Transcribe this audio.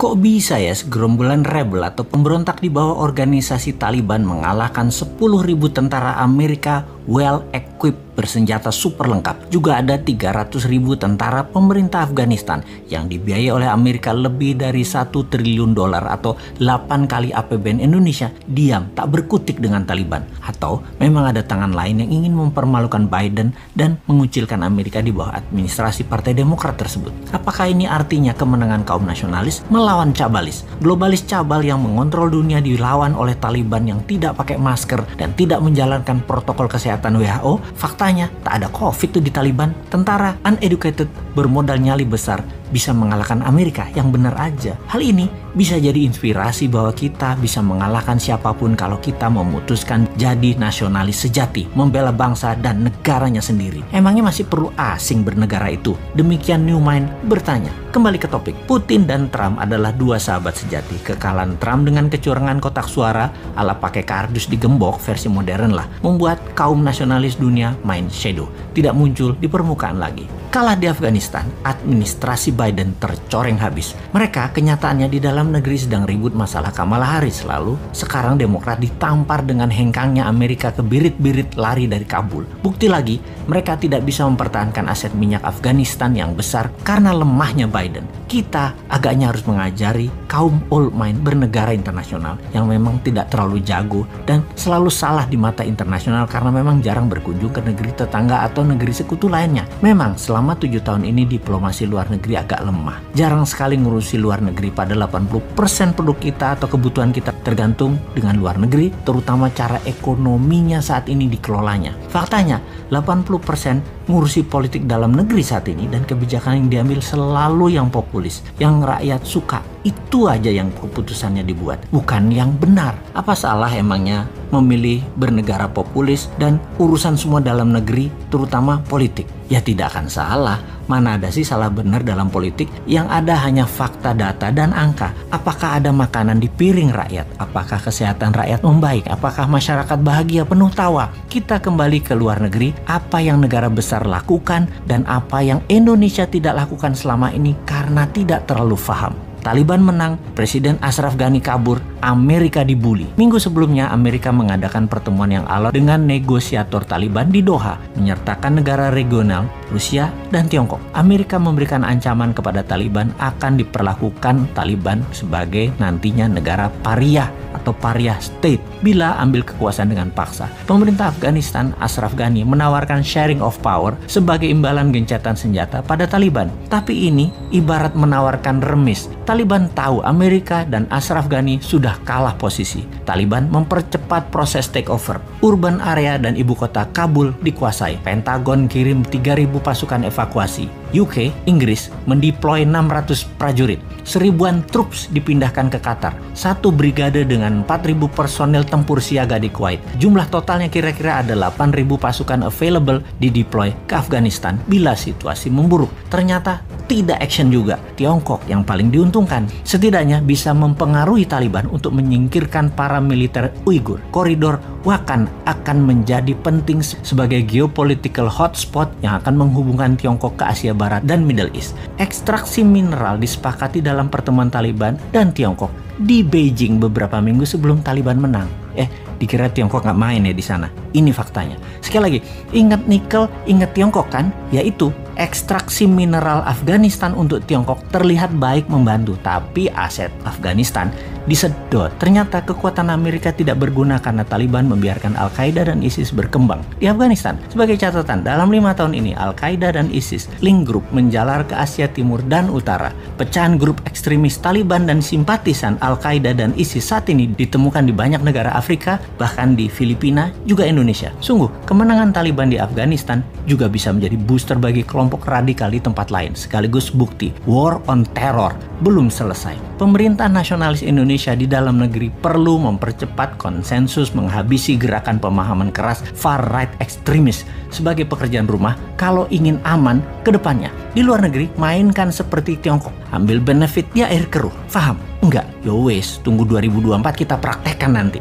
Kok bisa ya segerombolan rebel atau pemberontak di bawah organisasi Taliban mengalahkan 10.000 tentara Amerika well-equipped bersenjata super lengkap. Juga ada 300.000 tentara pemerintah Afghanistan yang dibiayai oleh Amerika lebih dari 1 triliun dolar atau 8 kali APBN Indonesia diam tak berkutik dengan Taliban. Atau memang ada tangan lain yang ingin mempermalukan Biden dan mengucilkan Amerika di bawah administrasi Partai Demokrat tersebut. Apakah ini artinya kemenangan kaum nasionalis melawan cabalis? Globalis cabal yang mengontrol dunia dilawan oleh Taliban yang tidak pakai masker dan tidak menjalankan protokol kesehatan WHO. Faktanya tak ada COVID tuh di Taliban. Tentara uneducated bermodal nyali besar bisa mengalahkan Amerika yang benar aja. Hal ini bisa jadi inspirasi bahwa kita bisa mengalahkan siapapun kalau kita memutuskan jadi nasionalis sejati, membela bangsa dan negaranya sendiri. Emangnya masih perlu asing bernegara itu? Demikian New Mind bertanya. Kembali ke topik, Putin dan Trump adalah dua sahabat sejati. Kekalahan Trump dengan kecurangan kotak suara ala pakai kardus digembok versi modern lah, membuat kaum nasionalis dunia main shadow, tidak muncul di permukaan lagi. Kalah di Afghanistan, administrasi Biden tercoreng habis. Mereka kenyataannya di dalam negeri sedang ribut masalah Kamala Harris. Lalu sekarang Demokrat ditampar dengan hengkangnya Amerika ke birit-birit lari dari Kabul. Bukti lagi, mereka tidak bisa mempertahankan aset minyak Afghanistan yang besar karena lemahnya Biden. Kita agaknya harus mengajari kaum old mind bernegara internasional yang memang tidak terlalu jago dan selalu salah di mata internasional karena memang jarang berkunjung ke negeri tetangga atau negeri sekutu lainnya. Memang selama 7 tahun ini diplomasi luar negeri agak lemah. Jarang sekali ngurusi luar negeri, pada 80% produk kita atau kebutuhan kita tergantung dengan luar negeri, terutama cara ekonominya saat ini dikelolanya. Faktanya, 80% ngurusi politik dalam negeri saat ini dan kebijakan yang diambil selalu yang populis, yang rakyat suka. Itu aja yang keputusannya dibuat, bukan yang benar. Apa salah emangnya memilih bernegara populis dan urusan semua dalam negeri, terutama politik? Ya tidak akan salah. Mana ada sih salah benar dalam politik? Yang ada hanya fakta, data, dan angka. Apakah ada makanan di piring rakyat? Apakah kesehatan rakyat membaik? Apakah masyarakat bahagia penuh tawa? Kita kembali ke luar negeri, apa yang negara besar lakukan dan apa yang Indonesia tidak lakukan selama ini karena tidak terlalu paham. Taliban menang, Presiden Ashraf Ghani kabur, Amerika dibully. Minggu sebelumnya, Amerika mengadakan pertemuan yang alot dengan negosiator Taliban di Doha, menyertakan negara regional, Rusia, dan Tiongkok. Amerika memberikan ancaman kepada Taliban akan diperlakukan Taliban sebagai nantinya negara pariah atau pariah state bila ambil kekuasaan dengan paksa. Pemerintah Afghanistan, Ashraf Ghani, menawarkan sharing of power sebagai imbalan gencatan senjata pada Taliban. Tapi ini ibarat menawarkan remis. Taliban tahu Amerika dan Ashraf Ghani sudah kalah posisi. Taliban mempercepat proses takeover. Urban area dan ibu kota Kabul dikuasai. Pentagon kirim 3.000 pasukan evakuasi. UK, Inggris, mendeploy 600 prajurit. 1.000-an troops dipindahkan ke Qatar. 1 brigade dengan 4.000 personel tempur siaga di Kuwait. Jumlah totalnya kira-kira ada 8.000 pasukan available dideploy ke Afghanistan bila situasi memburuk. Ternyata tidak action juga. Tiongkok yang paling diuntungkan. Setidaknya bisa mempengaruhi Taliban untuk menyingkirkan para militer Uighur. Koridor Wakhan akan menjadi penting sebagai geopolitical hotspot yang akan menghubungkan Tiongkok ke Asia Barat dan Middle East. Ekstraksi mineral disepakati dalam pertemuan Taliban dan Tiongkok di Beijing beberapa minggu sebelum Taliban menang. Dikira Tiongkok nggak main ya di sana. Ini faktanya. Sekali lagi, ingat nikel, ingat Tiongkok kan? Yaitu ekstraksi mineral Afghanistan untuk Tiongkok terlihat baik membantu, tapi aset Afghanistan disedot. Ternyata kekuatan Amerika tidak berguna karena Taliban membiarkan Al-Qaeda dan ISIS berkembang di Afghanistan. Sebagai catatan, dalam 5 tahun ini Al-Qaeda dan ISIS link grup menjalar ke Asia Timur dan Utara. Pecahan grup ekstremis Taliban dan simpatisan Al-Qaeda dan ISIS saat ini ditemukan di banyak negara Afrika, bahkan di Filipina, juga Indonesia. Sungguh, kemenangan Taliban di Afghanistan juga bisa menjadi booster bagi kelompok radikal di tempat lain, sekaligus bukti war on terror belum selesai. Pemerintah nasionalis Indonesia di dalam negeri perlu mempercepat konsensus menghabisi gerakan pemahaman keras far right ekstremis sebagai pekerjaan rumah kalau ingin aman ke depannya. Di luar negeri, mainkan seperti Tiongkok, ambil benefit di air keruh. Paham? Enggak? Yo wes, tunggu 2024 kita praktekkan nanti.